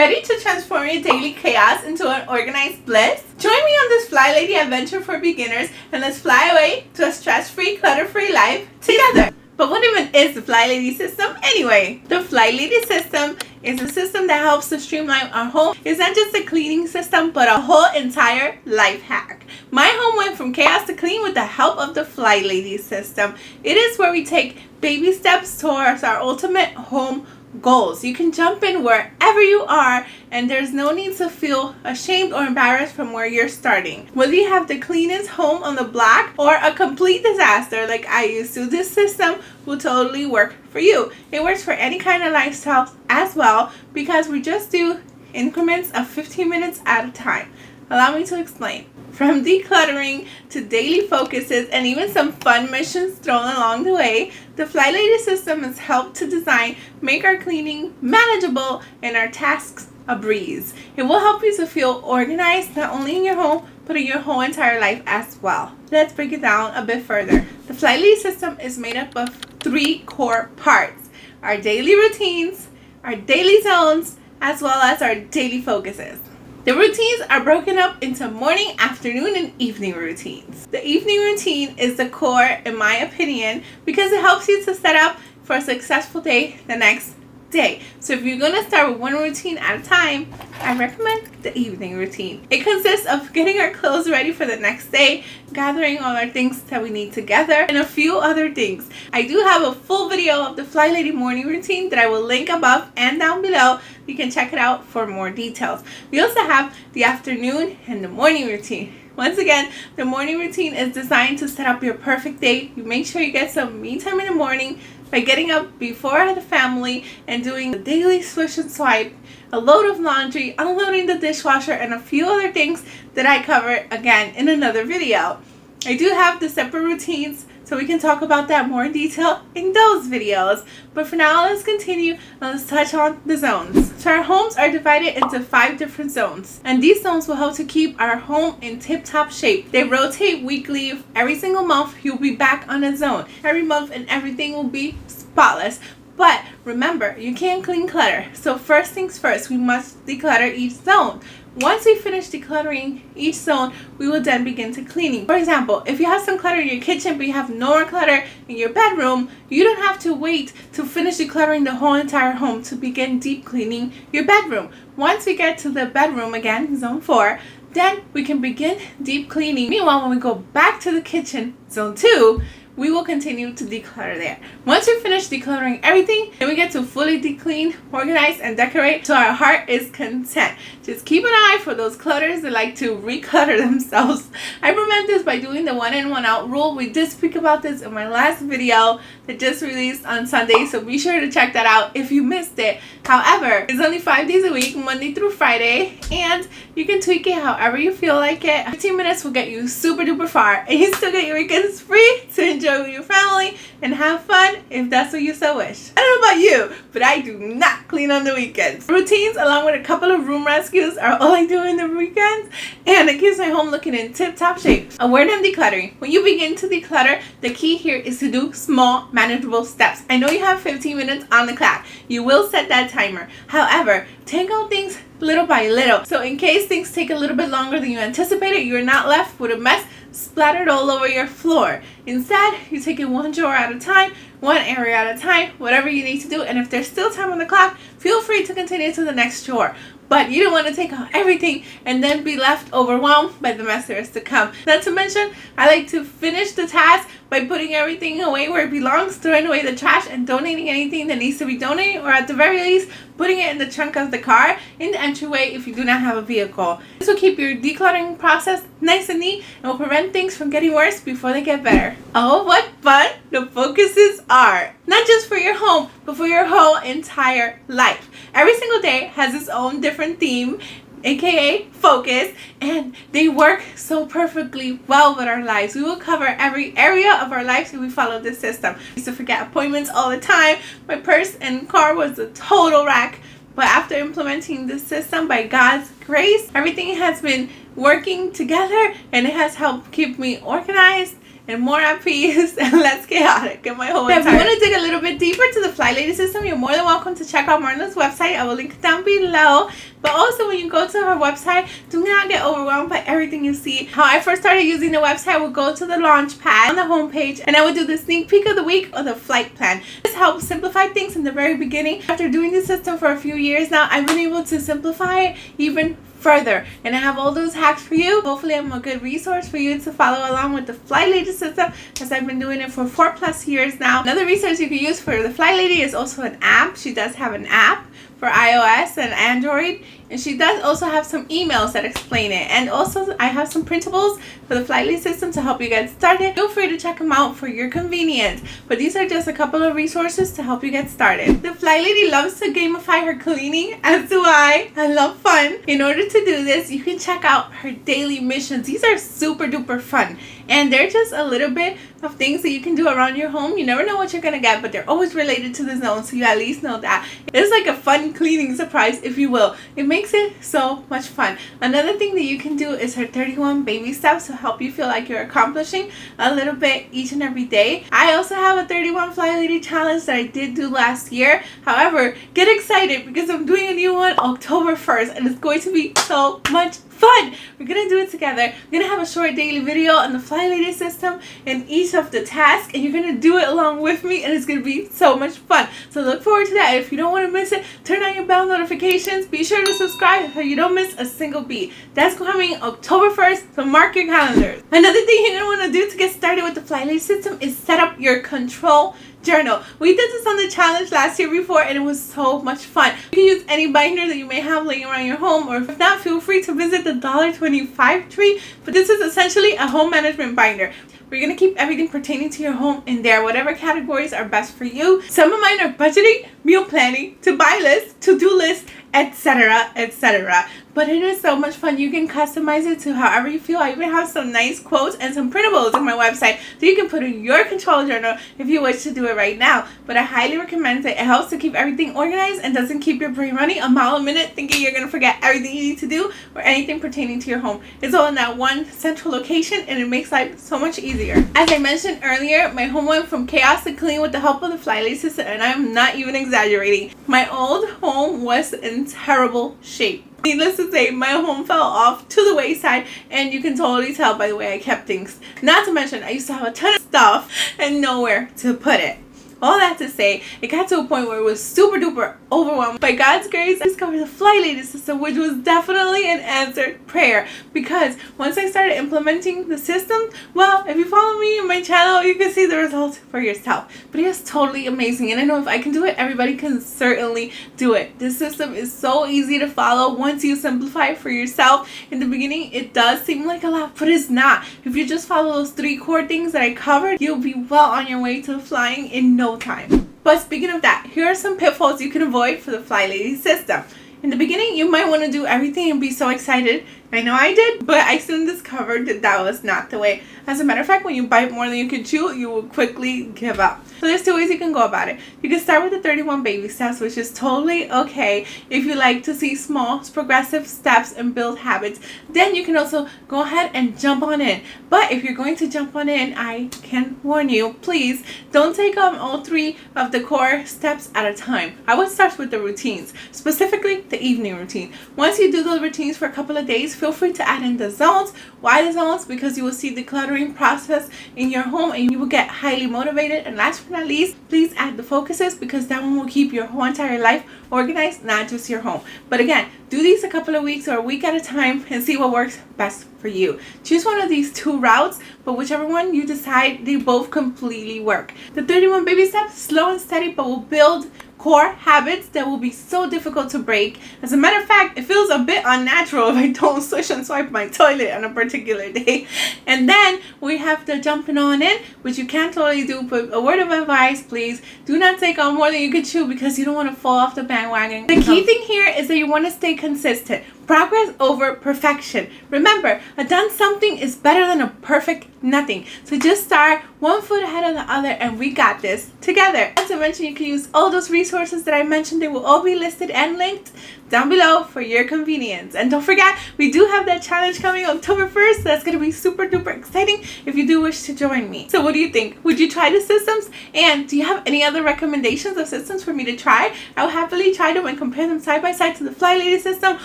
Ready to transform your daily chaos into an organized bliss? Join me on this FlyLady adventure for beginners and let's fly away to a stress-free, clutter-free life together. But what even is the FlyLady System anyway? The FlyLady System is a system that helps to streamline our home. It's not just a cleaning system, but a whole entire life hack. My home went from chaos to clean with the help of the FlyLady System. It is where we take baby steps towards our ultimate home goals. You can jump in wherever you are and there's no need to feel ashamed or embarrassed from where you're starting. Whether you have the cleanest home on the block or a complete disaster like I used to, this system will totally work for you. It works for any kind of lifestyle as well because we just do increments of 15 minutes at a time. Allow me to explain. From decluttering to daily focuses and even some fun missions thrown along the way, the FlyLady System has helped to make our cleaning manageable and our tasks a breeze. It will help you to feel organized not only in your home, but in your whole entire life as well. Let's break it down a bit further. The FlyLady System is made up of 3 core parts: our daily routines, our daily zones, as well as our daily focuses. The routines are broken up into morning, afternoon, and evening routines. The evening routine is the core, in my opinion, because it helps you to set up for a successful day the next day. So if you're going to start with one routine at a time, I recommend the evening routine. It consists of getting our clothes ready for the next day, gathering all our things that we need together, and a few other things. I do have a full video of the FlyLady morning routine that I will link above and down below. You can check it out for more details. We also have the afternoon and the morning routine. Once again, the morning routine is designed to set up your perfect day. You make sure you get some me time in the morning by getting up before the family and doing the daily swish and swipe, a load of laundry, unloading the dishwasher, and a few other things that I cover again in another video. I do have the separate routines, so we can talk about that more in detail in those videos. But for now, let's continue and let's touch on the zones. So our homes are divided into 5 different zones, and these zones will help to keep our home in tip-top shape. They rotate weekly. Every single month, you'll be back on a zone. Every month and everything will be spotless. But remember, you can't clean clutter. So first things first, we must declutter each zone. Once we finish decluttering each zone, we will then begin to cleaning. For example, if you have some clutter in your kitchen but you have no more clutter in your bedroom, you don't have to wait to finish decluttering the whole entire home to begin deep cleaning your bedroom. Once we get to the bedroom again, zone 4, then we can begin deep cleaning. Meanwhile, when we go back to the kitchen, zone 2, we will continue to declutter there. Once we finish decluttering everything, then we get to fully declean, organize, and decorate so our heart is content. Just keep an eye for those clutters that like to reclutter themselves. I prevent this by doing the 1 in, 1 out rule. We did speak about this in my last video that just released on Sunday, so be sure to check that out if you missed it. However, it's only 5 days a week, Monday through Friday, and you can tweak it however you feel like it. 15 minutes will get you super duper far, and you still get your weekends free to enjoy with your family and have fun if that's what you so wish. I don't know about you, but I do not clean on the weekends. Routines along with a couple of room rescues are all I do in the weekends, and it keeps my home looking in tip-top shape. A word on decluttering. When you begin to declutter, the key here is to do small, manageable steps. I know you have 15 minutes on the clock. You will set that timer. However, take out things little by little. So in case things take a little bit longer than you anticipated, you're not left with a mess splattered all over your floor. Instead, you take it one drawer at a time, one area at a time, whatever you need to do. And if there's still time on the clock, feel free to continue to the next drawer. But you don't want to take out everything and then be left overwhelmed by the mess there is to come. Not to mention, I like to finish the task by putting everything away where it belongs, throwing away the trash, and donating anything that needs to be donated, or at the very least, putting it in the trunk of the car in the entryway if you do not have a vehicle. This will keep your decluttering process nice and neat and will prevent things from getting worse before they get better. Oh, what fun the focuses are! Not just for your home, but for your whole entire life. Every single day has its own different theme, aka focus, and they work so perfectly well with our lives. We will cover every area of our lives if we follow this system. I used to forget appointments all the time. My purse and car was a total wreck. But after implementing this system, by God's grace, everything has been working together and it has helped keep me organized and more at peace and less chaotic in my whole entire. If you want to dig a little bit deeper to the FlyLady system, you're more than welcome to check out Marla's website. I will link it down below. But also when you go to her website, do not get overwhelmed by everything you see. How I first started using the website, I would go to the launch pad on the homepage and I would do the sneak peek of the week or the flight plan. This helps simplify things in the very beginning. After doing the system for a few years now, I've been able to simplify it even further, and I have all those hacks for you. Hopefully I'm a good resource for you to follow along with the FlyLady system, as I've been doing it for 4+ years now. Another resource you can use for the FlyLady is also an app. She does have an app for iOS and Android, and she does also have some emails that explain it, and also I have some printables for the FlyLady system to help you get started. Feel free to check them out for your convenience, but these are just a couple of resources to help you get started. The FlyLady loves to gamify her cleaning, as do I. I love fun. In order to do this, you can check out her daily missions. These are super duper fun, and they're just a little bit of things that you can do around your home. You never know what you're gonna get, but they're always related to the zone, so you at least know that. It's like a fun cleaning surprise, if you will. It makes it so much fun. Another thing that you can do is her 31 baby steps to help you feel like you're accomplishing a little bit each and every day. I also have a 31 FlyLady challenge that I did do last year. However, get excited because I'm doing a new one October 1st, and it's going to be so much fun. We're gonna do it together. We're gonna have a short daily video on the FlyLady system and each of the tasks, and you're gonna do it along with me, and it's gonna be so much fun. So look forward to that. If you don't want to miss it, turn on your bell notifications. Be sure to subscribe so you don't miss a single beat. That's coming October 1st, so mark your calendars. Another thing you're gonna want to do to get started with the FlyLady system is set up your control journal. We did this on the challenge last year before, and it was so much fun. You can use any binder that you may have laying around your home, or if not, feel free to visit the $1.25 tree. But this is essentially a home management binder. We're going to keep everything pertaining to your home in there, whatever categories are best for you. Some of mine are budgeting, meal planning, to-buy lists, to-do lists, etc., etc. But it is so much fun. You can customize it to however you feel. I even have some nice quotes and some printables on my website that you can put in your control journal if you wish to do it right now. But I highly recommend it. It helps to keep everything organized and doesn't keep your brain running a mile a minute thinking you're going to forget everything you need to do or anything pertaining to your home. It's all in that one central location, and it makes life so much easier. As I mentioned earlier, my home went from chaos to clean with the help of the FlyLady system, and I'm not even exaggerating. My old home was in terrible shape. Needless to say, my home fell off to the wayside, and you can totally tell by the way I kept things. Not to mention, I used to have a ton of stuff and nowhere to put it. All that to say, it got to a point where it was super duper overwhelmed. By God's grace, I discovered the FlyLady system, which was definitely an answered prayer. Because once I started implementing the system, well, if you follow me in my channel, you can see the results for yourself. But it is totally amazing, and I know if I can do it, everybody can certainly do it. This system is so easy to follow once you simplify it for yourself. In the beginning, it does seem like a lot, but it's not. If you just follow those 3 core things that I covered, you'll be well on your way to flying in no time. But speaking of that, here are some pitfalls you can avoid for the FlyLady system. In the beginning, you might want to do everything and be so excited. I know I did, but I soon discovered that that was not the way. As a matter of fact, when you bite more than you can chew, you will quickly give up. So there's 2 ways you can go about it. You can start with the 31 baby steps, which is totally okay if you like to see small progressive steps and build habits. Then you can also go ahead and jump on in. But if you're going to jump on in, I can warn you, please don't take on all 3 of the core steps at a time. I would start with the routines, specifically the evening routine. Once you do those routines for a couple of days, feel free to add in the zones. Why the zones? Because you will see the decluttering process in your home and you will get highly motivated. And last but not least, please add the focuses, because that one will keep your whole entire life organized, not just your home. But again, do these a couple of weeks or a week at a time and see what works best for you. Choose one of these 2 routes, but whichever one you decide, they both completely work. The 31 baby steps, slow and steady, but will build core habits that will be so difficult to break. As a matter of fact, it feels a bit unnatural if I don't swish and swipe my toilet on a particular day. And then we have the jumping on in, which you can totally do, but a word of advice, please do not take on more than you can chew, because you don't want to fall off the bandwagon. The key thing here is that you want to stay consistent. Progress over perfection. Remember, a done something is better than a perfect nothing. So just start 1 foot ahead of the other, and we got this together. As I mentioned, you can use all those resources that I mentioned. They will all be listed and linked down below for your convenience. And don't forget, we do have that challenge coming October 1st. That's going to be super duper exciting if you do wish to join me. So what do you think? Would you try the systems? And do you have any other recommendations of systems for me to try? I will happily try them and compare them side by side to the FlyLady system,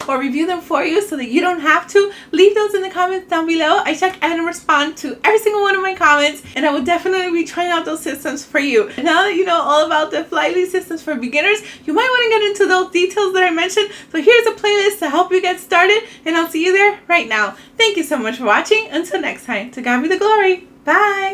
or review them for you so that you don't have to. Leave those in the comments down below. I check and respond to every single one of my comments, and I will definitely be trying out those systems for you. And now that you know all about the FlyLady systems for beginners, you might want to get into those details that I mentioned. So here's a playlist to help you get started, and I'll see you there right now. Thank you so much for watching. Until next time, to God be the glory. Bye.